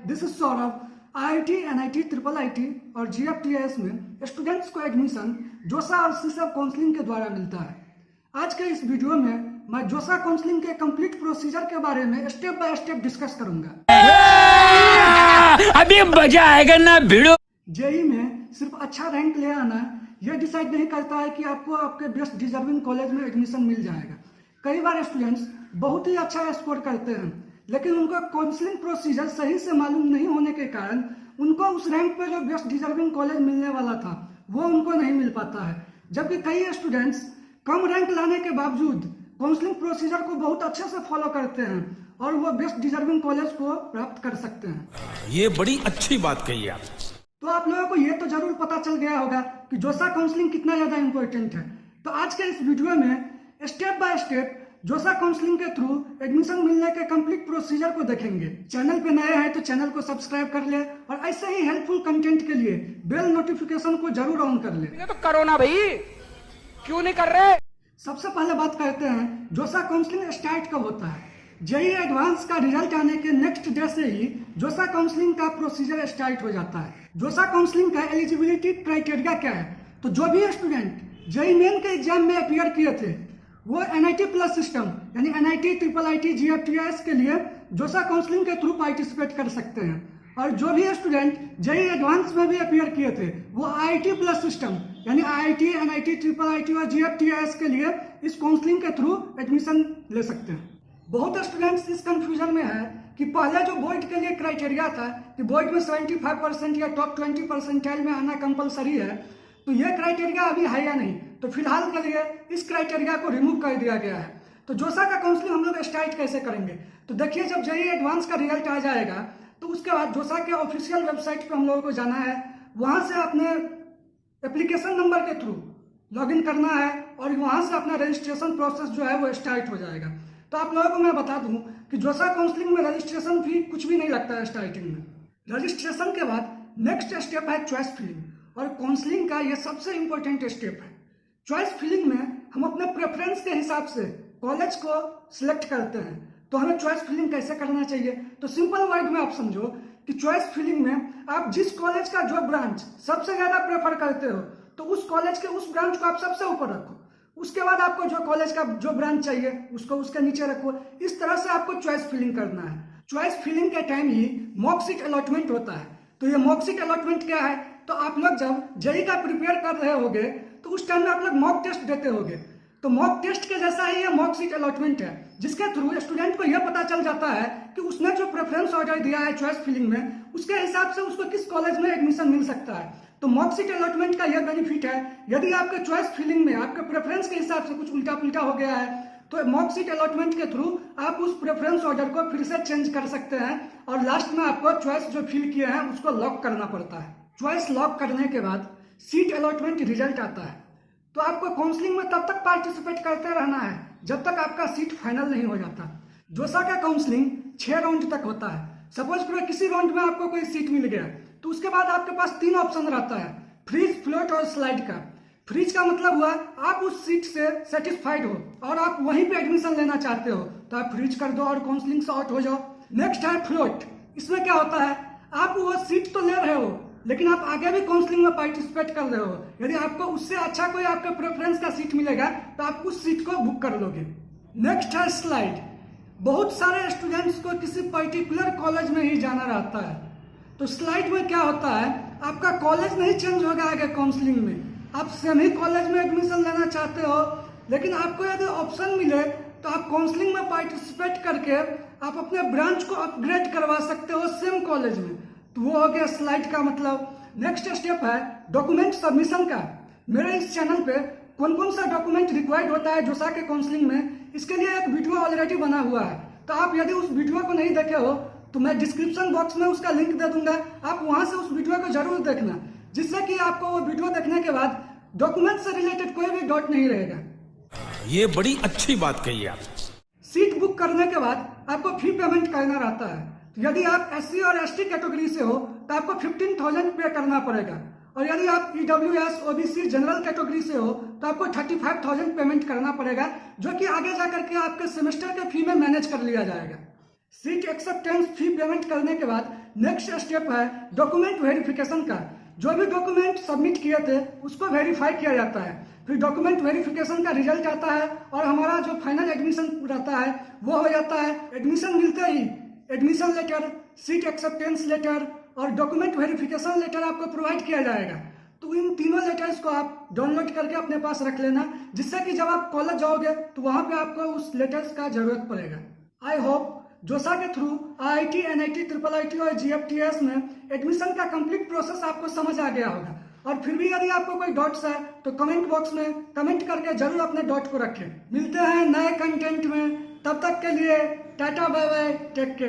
This is Saurabh. IIT, NIT, IIIT और GFTS में students को एडमिशन जोसा और सीसब काउंसलिंग के द्वारा मिलता है। आज के इस वीडियो में मैं जोसा काउंसलिंग के कंप्लीट प्रोसीजर के बारे में स्टेप बाय स्टेप डिस्कस करूंगा। अभी मजा आएगा ना भिड़ो। जेई में सिर्फ अच्छा रैंक ले आना यह डिसाइड नहीं करता है कि आपको आपके बेस्ट डिजर्विंग कॉलेज में एडमिशन मिल जाएगा। कई बार स्टूडेंट्स बहुत ही अच्छा स्कोर करते हैं, लेकिन उनका काउंसलिंग प्रोसीजर सही से मालूम नहीं होने के कारण उनको उस रैंक पे जो बेस्ट डिजर्विंग कॉलेज मिलने वाला था वो उनको नहीं मिल पाता है। जबकि कई स्टूडेंट्स कम रैंक लाने के बावजूद काउंसलिंग प्रोसीजर को बहुत अच्छे से फॉलो करते हैं और वो बेस्ट डिजर्विंग कॉलेज को प्राप्त कर सकते हैं। ये बड़ी अच्छी बात कही आप। तो आप लोगों को ये तो जरूर पता चल गया होगा कि जोसा काउंसलिंग कितना ज्यादा इंपॉर्टेंट है। तो आज के इस वीडियो में स्टेप बाय स्टेप जोसा काउंसलिंग के थ्रू एडमिशन मिलने के कंप्लीट प्रोसीजर को देखेंगे। चैनल पे नए हैं तो चैनल को सब्सक्राइब कर ले और ऐसे ही हेल्पफुल कंटेंट के लिए बेल नोटिफिकेशन को जरूर ऑन कर ले। ये तो करो ना भाई, क्यों नहीं कर रहे। सबसे पहले बात करते हैं जोसा काउंसलिंग स्टार्ट कब होता है। जेईई एडवांस का रिजल्ट आने के नेक्स्ट डे से ही जोसा काउंसलिंग का प्रोसीजर स्टार्ट हो जाता है। जोसा काउंसलिंग का एलिजिबिलिटी क्राइटेरिया क्या है, तो जो भी स्टूडेंट जेईई मेन के एग्जाम में अपियर किए थे वो NIT प्लस सिस्टम यानी NIT, IIIT, GFTS के लिए जोसा काउंसलिंग के थ्रू पार्टिसिपेट कर सकते हैं। और जो भी स्टूडेंट जेईई एडवांस में भी अपियर किए थे वो IIT प्लस सिस्टम यानी IIT, NIT, IIIT और GFTS के लिए इस काउंसलिंग के थ्रू एडमिशन ले सकते हैं। बहुत स्टूडेंट्स इस कंफ्यूजन में है कि पहले जो बोर्ड के लिए क्राइटेरिया था कि बोर्ड में 75% या टॉप 20 परसेंटाइल में आना कंपलसरी है, तो यह क्राइटेरिया अभी है या नहीं, तो फिलहाल के लिए इस क्राइटेरिया को रिमूव कर दिया गया है। तो जोसा का काउंसलिंग हम लोग स्टार्ट कैसे करेंगे, तो देखिए जब जेईई एडवांस का रिजल्ट आ जाएगा तो उसके बाद जोसा के ऑफिशियल वेबसाइट पे हम लोगों को जाना है। वहां से अपने एप्लीकेशन नंबर के थ्रू लॉगिन करना है और वहां से अपना रजिस्ट्रेशन प्रोसेस जो है वो स्टार्ट हो जाएगा। तो आप लोगों को मैं बता दूं कि जोसा काउंसलिंग में रजिस्ट्रेशन फी कुछ भी नहीं लगता है स्टार्टिंग में। रजिस्ट्रेशन के बाद नेक्स्ट स्टेप है चॉइस फिलिंग, और काउंसलिंग का ये सबसे इंपॉर्टेंट स्टेप है। चॉइस फिलिंग में हम अपने प्रेफरेंस के हिसाब से कॉलेज को सिलेक्ट करते हैं। तो हमें चॉइस फिलिंग कैसे करना चाहिए, तो सिंपल वर्ड में आप समझो कि चॉइस फिलिंग में आप जिस कॉलेज का जो ब्रांच सबसे ज्यादा प्रेफर करते हो तो उस कॉलेज के उस ब्रांच को आप सबसे ऊपर रखो। उसके बाद आपको जो कॉलेज का जो ब्रांच चाहिए उसको उसके नीचे रखो। इस तरह से आपको चॉइस फिलिंग करना है। चॉइस फिलिंग के टाइम ही मॉक सीट अलॉटमेंट होता है। तो ये मॉक सीट अलॉटमेंट क्या है, तो आप लोग जब जेईई का प्रिपेयर कर रहे होगे तो उस टाइम में आप लोग मॉक टेस्ट देते होगे। तो मॉक टेस्ट के जैसा ही ये मॉक सीट अलॉटमेंट है, जिसके थ्रू स्टूडेंट को यह पता चल जाता है कि उसने जो प्रेफरेंस ऑर्डर दिया है चॉइस फिलिंग में उसके हिसाब से उसको किस कॉलेज में एडमिशन मिल सकता है। तो मॉक सीट अलॉटमेंट का यह बेनिफिट है, यदि आपके चॉइस फिलिंग में आपके प्रेफरेंस के हिसाब से कुछ उल्टा पुल्टा हो गया है तो मॉक सीट अलॉटमेंट के थ्रू आप उस प्रेफरेंस ऑर्डर को फिर से चेंज कर सकते हैं और लास्ट में आपको चॉइस जो फिल किए हैं उसको लॉक करना पड़ता है। चॉइस लॉक करने के बाद सीट अलॉटमेंट रिजल्ट आता है। तो आपको काउंसलिंग में तब तक पार्टिसिपेट करते रहना है जब तक आपका सीट फाइनल नहीं हो जाता। जोसा का काउंसलिंग 6 राउंड तक होता है। सपोज करो किसी राउंड में आपको कोई सीट मिल गया तो उसके बाद आपके पास 3 ऑप्शन रहता है, फ्रीज, फ्लोट और स्लाइड का। फ्रीज का मतलब हुआ आप उस सीट से सेटिस्फाइड हो और आप वहीं पे एडमिशन लेना चाहते हो तो आप फ्रीज कर दो और काउंसलिंग से आउट हो जाओ। नेक्स्ट है फ्लोट। इसमें क्या होता है, आप वो सीट तो ले रहे हो लेकिन आप आगे भी काउंसलिंग में पार्टिसिपेट कर रहे हो। यदि आपको उससे अच्छा कोई आपके प्रेफरेंस का सीट मिलेगा तो आप उस सीट को बुक कर लोगे। नेक्स्ट है स्लाइड। बहुत सारे स्टूडेंट्स को किसी पर्टिकुलर कॉलेज में ही जाना रहता है। तो स्लाइड में क्या होता है, आपका कॉलेज नहीं चेंज होगा आगे काउंसलिंग में, आप सेम ही कॉलेज में एडमिशन लेना चाहते हो, लेकिन आपको यदि ऑप्शन मिले तो आप काउंसलिंग में पार्टिसिपेट करके आप अपने ब्रांच को अपग्रेड करवा सकते हो सेम कॉलेज में। तो वो हो गया स्लाइड का मतलब। नेक्स्ट स्टेप है डॉक्यूमेंट सबमिशन का। मेरे इस चैनल पे कौन कौन सा डॉक्यूमेंट रिक्वायर्ड होता है जोसा के काउंसलिंग में, इसके लिए एक वीडियो ऑलरेडी बना हुआ है। तो आप यदि उस वीडियो को नहीं देखे हो तो मैं डिस्क्रिप्शन बॉक्स में उसका लिंक दे दूंगा, आप वहां से उस वीडियो को जरूर देखना, जिससे कि आपको वो वीडियो देखने के बाद डॉक्यूमेंट से रिलेटेड कोई भी डाउट नहीं रहेगा। ये बड़ी अच्छी बात कही आप। सीट बुक करने के बाद आपको फी पेमेंट करना रहता है। तो यदि आप SC और ST कैटेगरी से हो तो आपको 15,000 पे करना पड़ेगा, और यदि आप EWS, OBC, जनरल कैटेगरी से हो तो आपको 35,000 पेमेंट करना पड़ेगा, जो कि आगे जाकर के आपके सेमेस्टर के फी में मैनेज कर लिया जाएगा। सीट एक्सेप्टेंस फी पेमेंट करने के बाद नेक्स्ट स्टेप है डॉक्यूमेंट वेरिफिकेशन का। जो भी डॉक्यूमेंट सबमिट किए थे उसको वेरीफाई किया जाता है, फिर डॉक्यूमेंट वेरिफिकेशन का रिजल्ट आता है और हमारा जो फाइनल एडमिशन रहता है वो हो जाता है। एडमिशन मिलते ही admission letter, seat acceptance letter और डॉक्यूमेंट वेरिफिकेशन लेटर आपको प्रोवाइड किया जाएगा। तो इन तीनों लेटर्स को आप डाउनलोड करके अपने पास रख लेना, जिससे कि जब आप कॉलेज जाओगे तो वहां पे आपको उस लेटर्स का जरूरत पड़ेगा। आई होप जोसा के थ्रू IIT, NIT, IIIT और GFTS में एडमिशन का कंप्लीट प्रोसेस आपको समझ आ गया होगा। और फिर भी यदि आपको कोई डाउट्स है तो कमेंट बॉक्स में कमेंट करके जरूर अपने डाउट को रखें। मिलते हैं नए कंटेंट में, तब तक के लिए tata bye bye, take care.